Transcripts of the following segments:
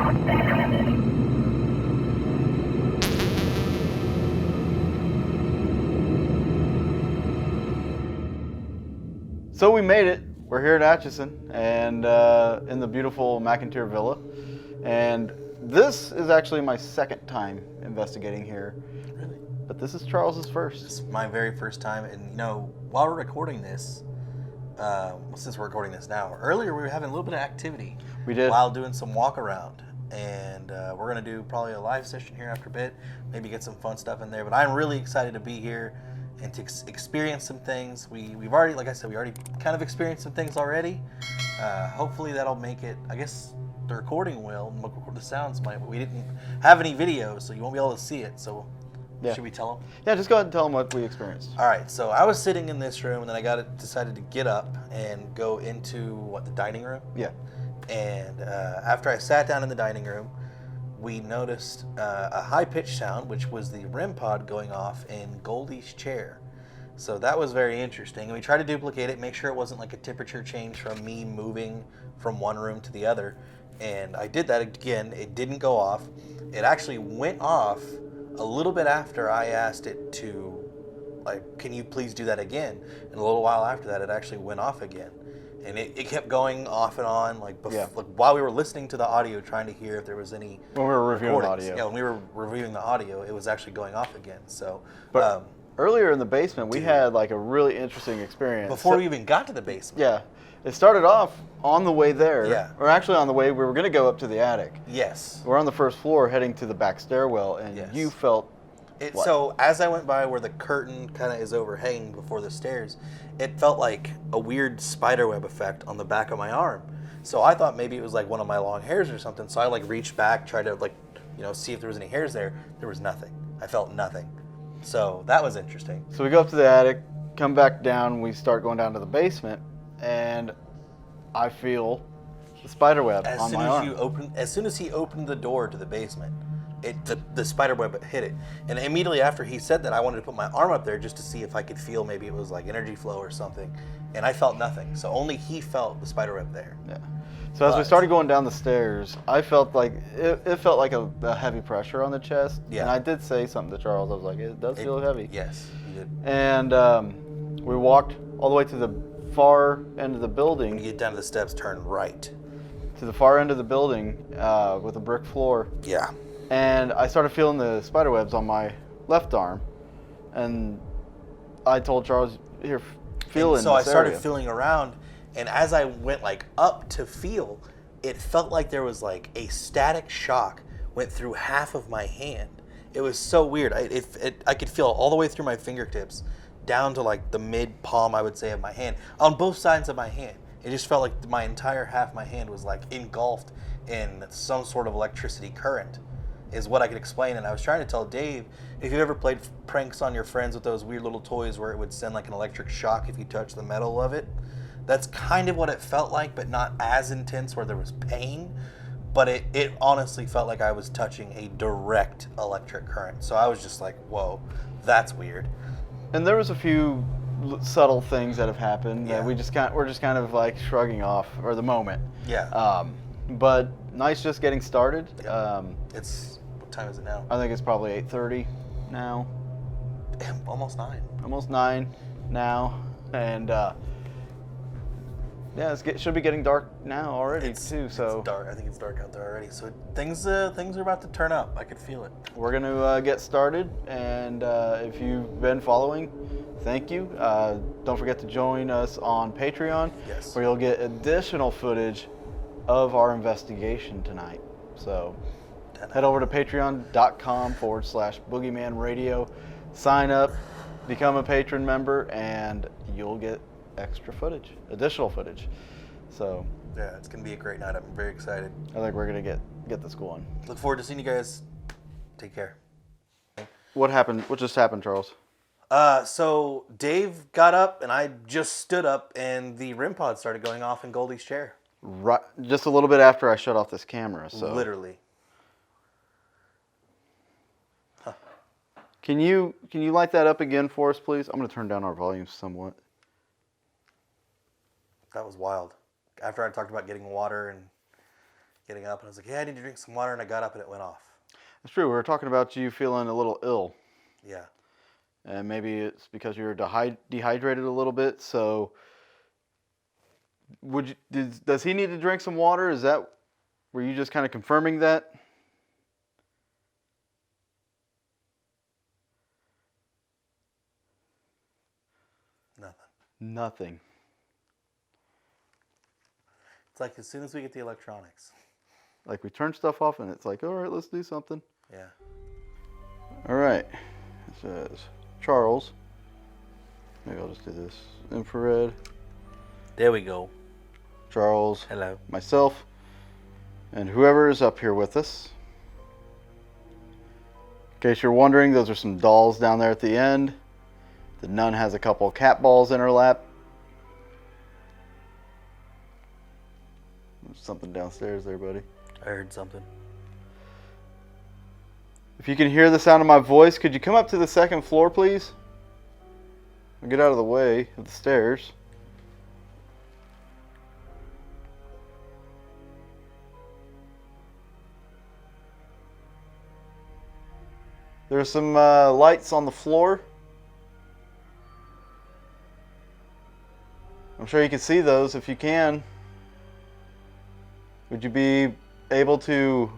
So we made it. We're here at Atchison and in the beautiful McInteer Villa. And this is actually my second time investigating here. Really? But this is Charles's first. This is my very first time, and while we're recording this, since we're recording this now, earlier we were having a little bit of activity. We did. While doing some walk around, and we're gonna do probably a live session here after a bit, maybe get some fun stuff in there. But I'm really excited to be here and to experience some things. We've already, like I said, we already kind of experienced some things already. Hopefully that'll make it. I guess the recording will, the sounds might, but we didn't have any videos, so you won't be able to see it. So. Yeah. Should we tell them? Yeah, just go ahead and tell them what we experienced. All right, so I was sitting in this room, and then I decided to get up and go into, the dining room? Yeah. And after I sat down in the dining room, we noticed a high-pitched sound, which was the REM pod going off in Goldie's chair. So that was very interesting. And we tried to duplicate it, make sure it wasn't like a temperature change from me moving from one room to the other. And I did that again. It didn't go off. It actually went off a little bit after I asked it to, can you please do that again? And a little while after that, it actually went off again. And it kept going off and on, while we were listening to the audio, trying to hear if there was any When we were reviewing the recordings. audio. Yeah, when we were reviewing the audio, it was actually going off again. So, But earlier in the basement, we had a really interesting experience. Before we even got to the basement. Yeah. It started off on the way there. Yeah. Or actually on the way, we were going to go up to the attic. Yes. We're on the first floor heading to the back stairwell, and Yes. you felt what? So as I went by where the curtain kind of is overhanging before the stairs, it felt like a weird spiderweb effect on the back of my arm. So I thought maybe it was like one of my long hairs or something. So I reached back, tried to see if there was any hairs there. There was nothing. I felt nothing. So that was interesting. So we go up to the attic, come back down, we start going down to the basement, and I feel the spider web on my arm. As soon as he opened the door to the basement, the spider web hit it. And immediately after he said that, I wanted to put my arm up there just to see if I could feel maybe it was like energy flow or something. And I felt nothing. So only he felt the spider web there. Yeah. So as we started going down the stairs, I felt like it felt like a heavy pressure on the chest. Yeah. And I did say something to Charles. I was like, it does feel heavy. Yes, you did. And we walked all the way to the far end of the building. When you get down to the steps, turn right. To the far end of the building with a brick floor. Yeah. And I started feeling the spider webs on my left arm. And I told Charles, here, feel in this So I started area. feeling around, and as I went up to feel, it felt like there was a static shock went through half of my hand. It was so weird. I could feel it all the way through my fingertips, down to the mid palm, I would say, of my hand, on both sides of my hand. It just felt like my entire half of my hand was engulfed in some sort of electricity current, is what I could explain. And I was trying to tell Dave, if you've ever played pranks on your friends with those weird little toys where it would send an electric shock if you touched the metal of it, that's kind of what it felt like, but not as intense where there was pain. But it honestly felt like I was touching a direct electric current. So I was just like, whoa, that's weird. And there was a few subtle things that have happened that Yeah. we're just kind of shrugging off for the moment. Yeah. But nice just getting started. What time is it now? I think it's probably 8:30 now. Almost 9. Almost 9 now. And yeah, it should be getting dark now already too. So it's dark. I think it's dark out there already. So things are about to turn up. I could feel it. we're going to get started. And if you've been following, thank you. Don't forget to join us on Patreon, Yes. where you'll get additional footage of our investigation tonight. So head over to patreon.com/Boogeyman Radio. Sign up, become a patron member, and you'll get extra footage, additional footage. So Yeah, it's going to be a great night. I'm very excited. I think we're going to get this going. Look forward to seeing you guys. Take care. What happened? What just happened, Charles? So Dave got up, and I just stood up, and the REM pod started going off in Goldie's chair. Right, just a little bit after I shut off this camera. So Literally. Can you light that up again for us, please? I'm going to turn down our volume somewhat. That was wild. After I talked about getting water and getting up, and I was like, yeah, I need to drink some water, and I got up, and it went off. That's true. We were talking about you feeling a little ill. Yeah. And maybe it's because you were dehydrated a little bit. So, does he need to drink some water? Were you just kind of confirming that? Nothing. It's like as soon as we get the electronics. Like we turn stuff off and it's like, all right, let's do something. Yeah. All right. It says Charles. Maybe I'll just do this. Infrared. There we go. Charles. Hello. Myself. And whoever is up here with us. In case you're wondering, those are some dolls down there at the end. The nun has a couple cat balls in her lap. There's something downstairs there, buddy. I heard something. If you can hear the sound of my voice, could you come up to the second floor, please? I'll get out of the way of the stairs. There's some lights on the floor. I'm sure you can see those if you can. Would you be able to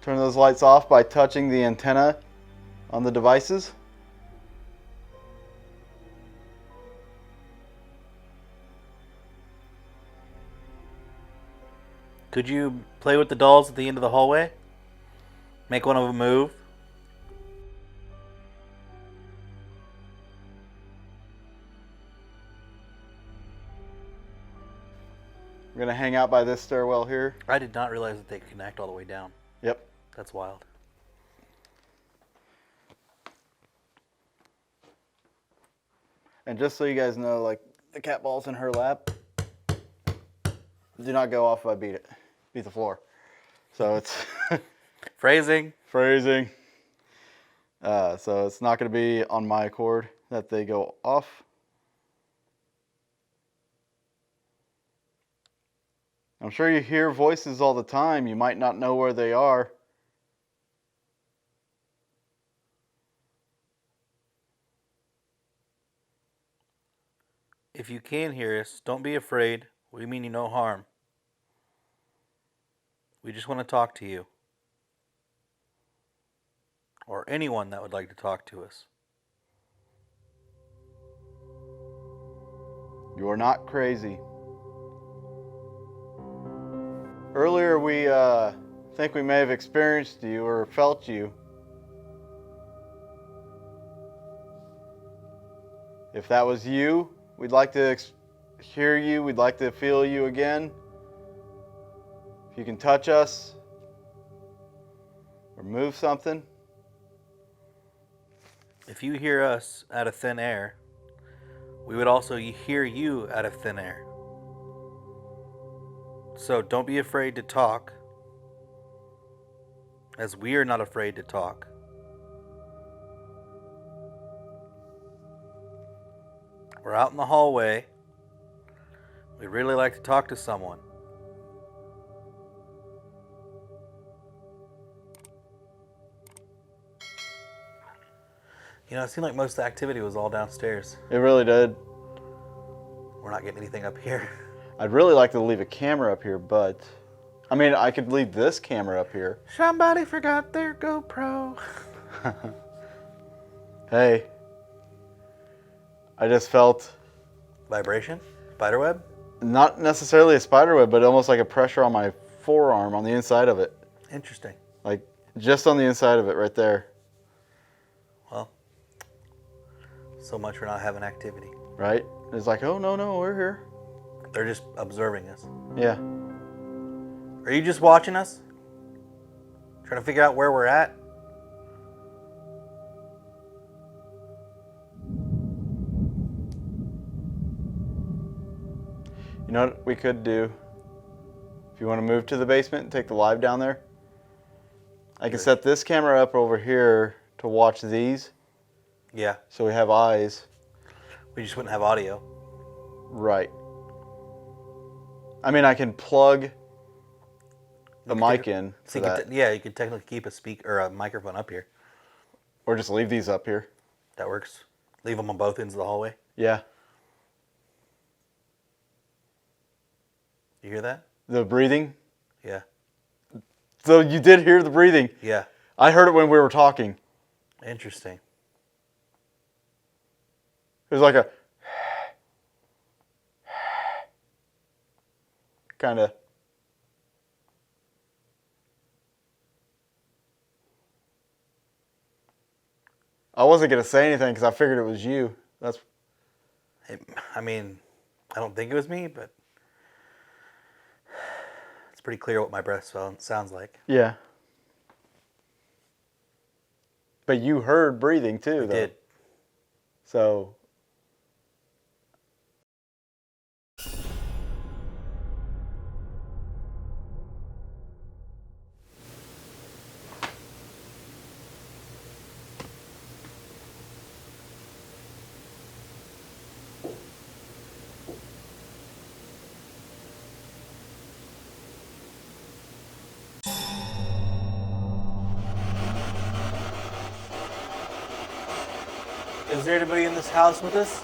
turn those lights off by touching the antenna on the devices? Could you play with the dolls at the end of the hallway? Make one of them move? We're going to hang out by this stairwell here. I did not realize that they could connect all the way down. Yep. That's wild. And just so you guys know, like the cat ball's in her lap. Do not go off if I beat the floor. So it's Phrasing. phrasing. So it's not going to be on my accord that they go off. I'm sure you hear voices all the time. You might not know where they are. If you can hear us, don't be afraid. We mean you no harm. We just want to talk to you. Or anyone that would like to talk to us. You are not crazy. Earlier we think we may have experienced you or felt you. If that was you, we'd like to hear you. We'd like to feel you again. If you can touch us or move something. If you hear us out of thin air, we would also hear you out of thin air. So don't be afraid to talk, as we are not afraid to talk. We're out in the hallway. We'd really like to talk to someone. You know, it seemed like most of the activity was all downstairs. It really did. We're not getting anything up here. I'd really like to leave a camera up here, but I mean, I could leave this camera up here. Somebody forgot their GoPro. Hey, I just felt Vibration? Spiderweb? not necessarily a spider web, but almost like a pressure on my forearm on the inside of it. Interesting. Like just on the inside of it right there. Well, so much for not having activity. Right? It's like, oh, no, we're here. They're just observing us. Yeah. Are you just watching us? Trying to figure out where we're at? You know what we could do? If you want to move to the basement and take the live down there, I can set this camera up over here to watch these. Yeah. So we have eyes. We just wouldn't have audio. Right. I mean, I can plug the mic in So for that. you could technically keep a speaker or a microphone up here. Or just leave these up here. That works. Leave them on both ends of the hallway. Yeah. You hear that? The breathing? Yeah. So you did hear the breathing? Yeah. I heard it when we were talking. Interesting. It was like a kind of. I wasn't going to say anything because I figured it was you. I mean, I don't think it was me, but it's pretty clear what my breath sounds like. Yeah. But you heard breathing too, though. I did. So. Is there anybody in this house with us?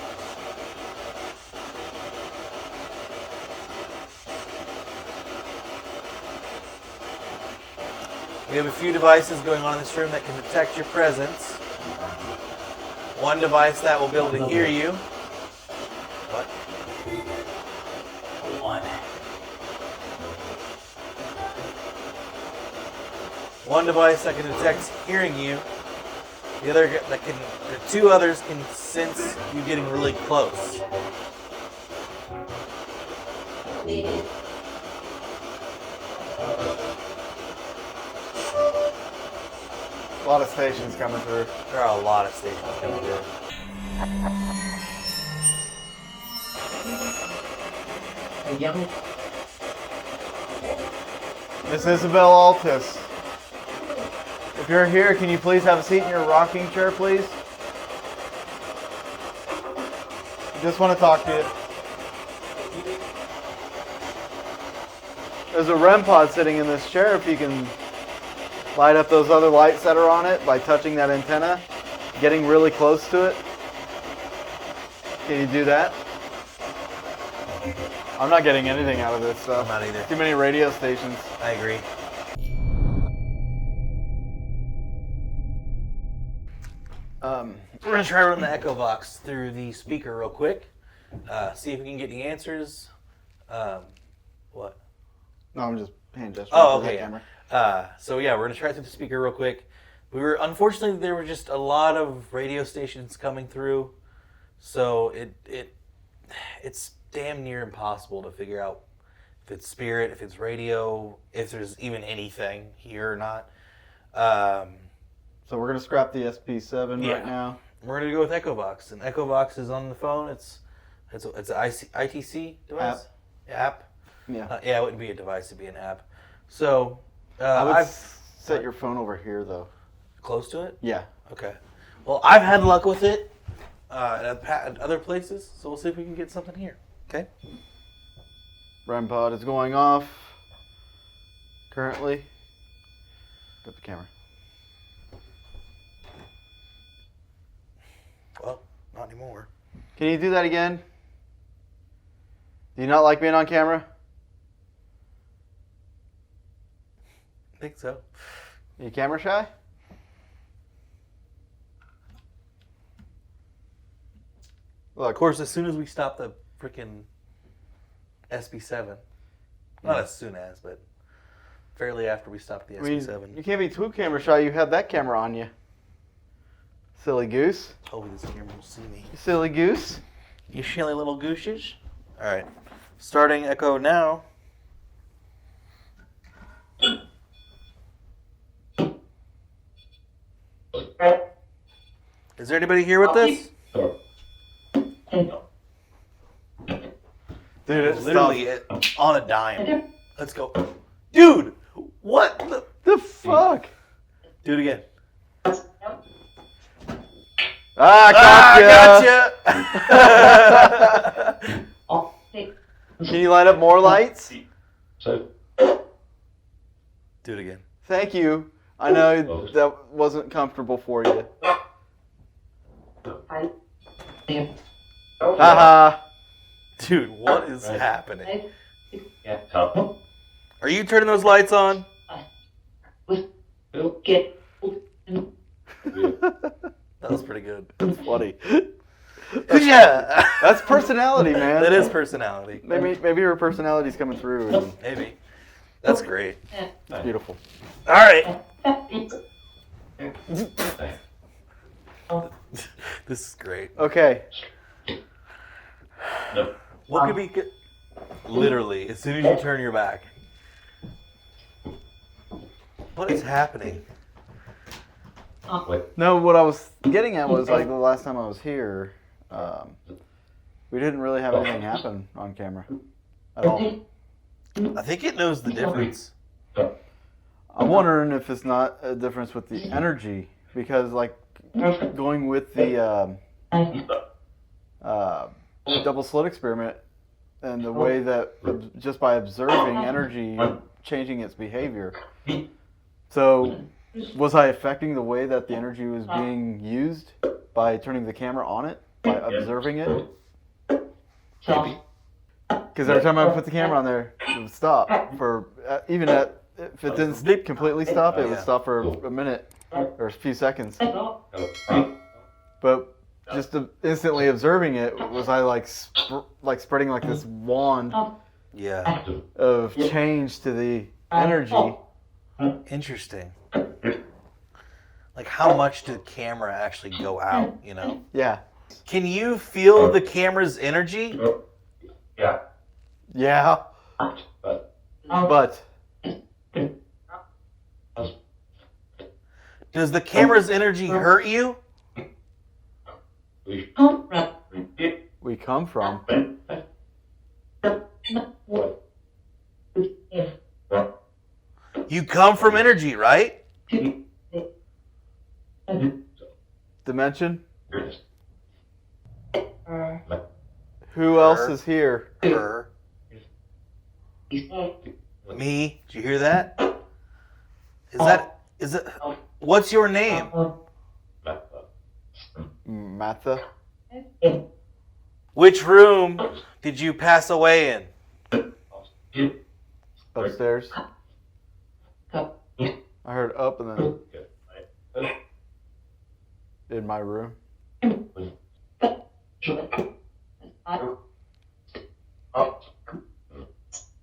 We have a few devices going on in this room that can detect your presence. One device that will be able to hear you. What? One device that can detect hearing you. The two others can sense you getting really close. A lot of stations coming through. There are a lot of stations coming through. Miss Isabel Altus. If you're here, can you please have a seat in your rocking chair, please? Just want to talk to you. There's a REM pod sitting in this chair. If you can light up those other lights that are on it by touching that antenna, getting really close to it. Can you do that? I'm not getting anything out of this stuff. I'm not either. Too many radio stations. I agree. We're going to try running the Echo Box through the speaker real quick. See if we can get any answers. What? No, I'm just hand gesturing. Oh, for the okay. camera. So yeah, we're going to try through the speaker real quick. Unfortunately, there were just a lot of radio stations coming through. So it's damn near impossible to figure out if it's spirit, if it's radio, if there's even anything here or not. So we're gonna scrap the SP7 Yeah. right now. We're gonna go with Echo Box, and Echo Box is on the phone. It's an ITC device app. Yeah. Yeah, it wouldn't be a device; it'd be an app. So I would I've set your phone over here though. close to it. Yeah. Okay. Well, I've had luck with it at other places, so we'll see if we can get something here. Okay. REM pod is going off currently. Got the camera. Well, not anymore. Can you do that again? Do you not like being on camera? I think so. Are you camera shy? Look, Of course, as soon as we stop the freaking SB7, not as soon as, but fairly after we stop the I mean, SB7. you can't be too camera shy. You have that camera on you. Silly goose. Hopefully this camera will see me. You silly goose. You silly little gooses. All right. Starting echo now. Is there anybody here with this? Dude, it's Literally on a dime. Let's go. Dude, what the fuck? Do it again. Ah, gotcha. Gotcha. Can you light up more lights? So, Do it again. Thank you. I know that wasn't comfortable for you. Haha. Dude, what is happening? yeah, top. Are you turning those lights on? That was pretty good. That's funny. Yeah. That's personality, man. That is personality. Maybe her personality's coming through. And Maybe. That's great. it's beautiful. All right. This is great. Okay. No. What could be good? Literally, as soon as you turn your back. What is happening? Wait. No, what I was getting at was like the last time I was here, we didn't really have anything happen on camera at all. I think it knows the difference. I'm wondering if it's not a difference with the energy, because like going with the double slit experiment and the way that just by observing energy, you're changing its behavior. So was I affecting the way that the energy was being used by turning the camera on it, by observing it? Maybe. Because every time I put the camera on there, it would stop for even if it didn't completely stop, it would stop for a minute or a few seconds. But just instantly observing it, was I like spreading like this wand Yeah. of change to the energy? Interesting. Like, how much did the camera actually go out, you know? Yeah. Can you feel the camera's energy? Yeah. Yeah. But Does the camera's energy hurt you? we come from. You come from energy, right? Dimension? Who else is here? Her. Me? Did you hear that? Is it, what's your name? Matha? Which room did you pass away in? Upstairs? I heard up and then in my room.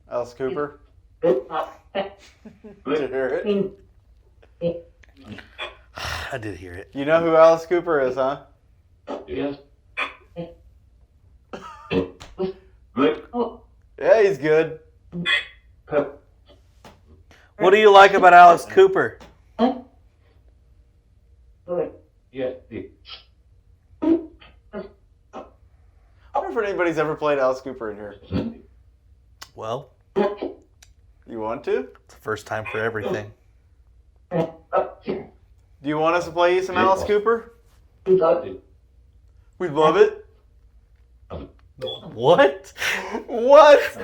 Alice Cooper? Did you hear it? I did hear it. You know who Alice Cooper is, huh? Yes. Yeah, he's good. What do you like about Alice Cooper? Yeah. I wonder if anybody's ever played Alice Cooper in here. Well, You want to? it's the first time for everything. Do you want us to play you some Alice Cooper? We'd love it. What? What?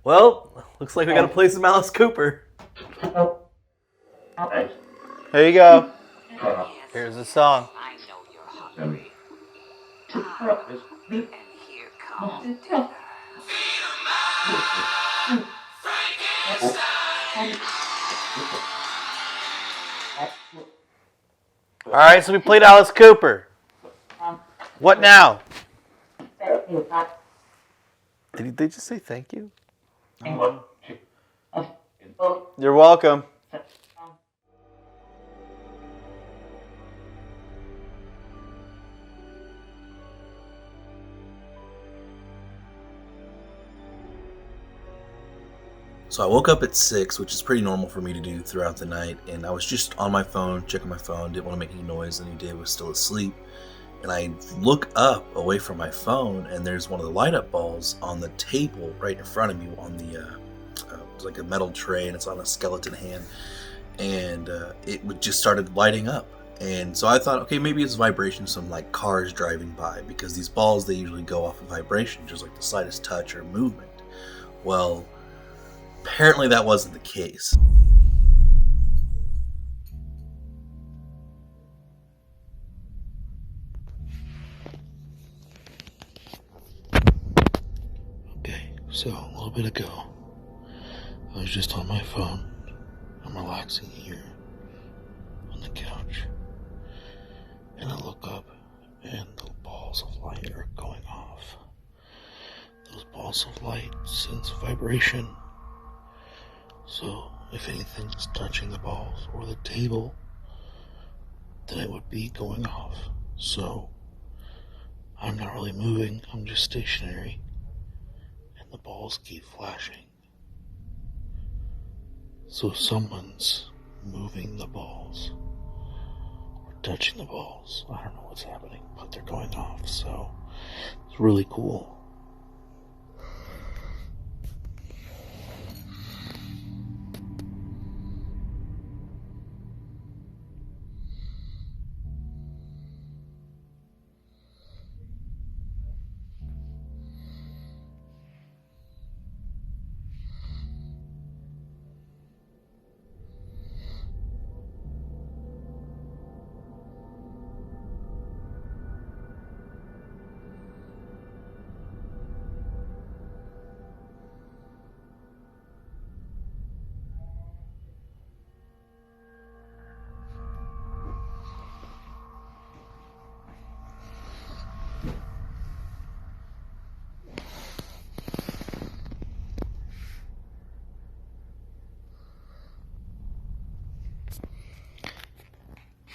Well, looks like we gotta play some Alice Cooper. Here you go. Here's the song. I know you're hungry. And here comes dinner. All right, so we played Alice Cooper. What now? Did they just say thank you? You're welcome. So I woke up at 6, which is pretty normal for me to do throughout the night, and I was just on my phone, checking my phone, didn't want to make any noise, and he did, was still asleep. And I look up away from my phone, and there's one of the light-up balls on the table right in front of me on the, it's like a metal tray, and it's on a skeleton hand, and it just started lighting up. And so I thought, okay, maybe it's vibrations from like cars driving by, because these balls, they usually go off of vibration, just like the slightest touch or movement. Well, apparently that wasn't the case. Okay, so a little bit ago, I was just on my phone. I'm relaxing here on the couch. And I look up, and the balls of light are going off. Those balls of light sense vibration. So, if anything's touching the balls or the table, then it would be going off. So, I'm not really moving, I'm just stationary. And the balls keep flashing. So someone's moving the balls. Or touching the balls. I don't know what's happening, but they're going off, so it's really cool.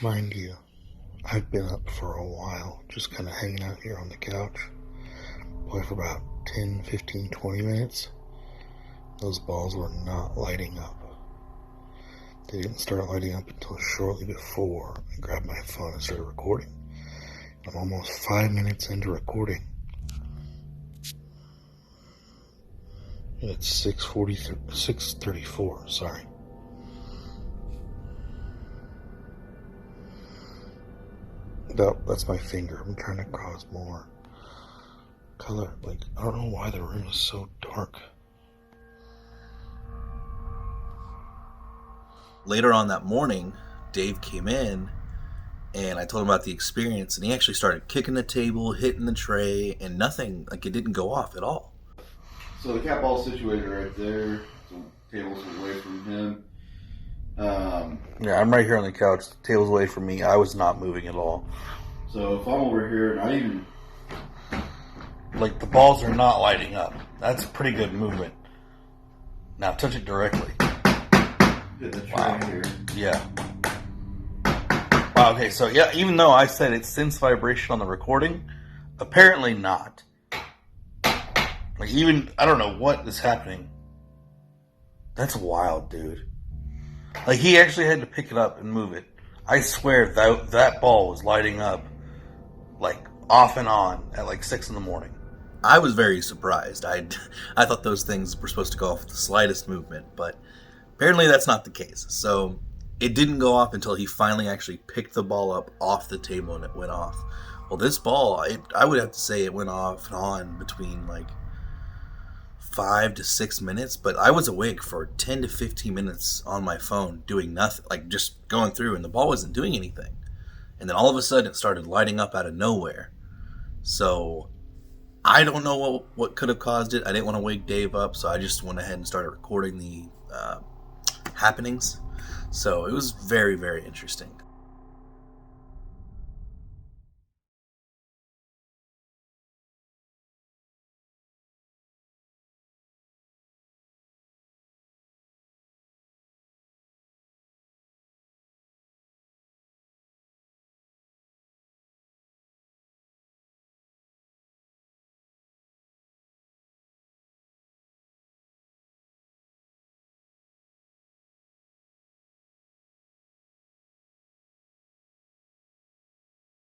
Mind you, I've been up for a while, just kind of hanging out here on the couch. Probably for about 10, 15, 20 minutes. Those balls were not lighting up. They didn't start lighting up until shortly before I grabbed my phone and started recording. I'm almost 5 minutes into recording. And it's 6:34, sorry. That's my finger. I'm trying to cause more color. Like, I don't know why the room is so dark. Later on that morning, Dave came in and I told him about the experience, and he actually started kicking the table, hitting the tray, and nothing, like, it didn't go off at all. So the cat ball's situated right there. The table's away from him. Yeah, I'm right here on the couch. The table's away from me. I was not moving at all. So if I'm over here, not even... Like, the balls are not lighting up. That's pretty good movement. Now, touch it directly. Hit the tray Wow. here. Yeah. Wow, okay, so yeah, even though I said it sense vibration on the recording, apparently not. Like, even, I don't know what is happening. That's wild, dude. Like, he actually had to pick it up and move it. I swear that ball was lighting up, like, off and on at like 6 in the morning. I was very surprised. I thought those things were supposed to go off with the slightest movement, but apparently that's not the case. So it didn't go off until he finally actually picked the ball up off the table and it went off. Well, this ball, I would have to say it went off and on between like 5 to 6 minutes, but I was awake for 10 to 15 minutes on my phone doing nothing, like just going through, and the ball wasn't doing anything. And then all of a sudden it started lighting up out of nowhere. So I don't know what could have caused it. I didn't want to wake Dave up, so I just went ahead and started recording the happenings. So it was very, very interesting.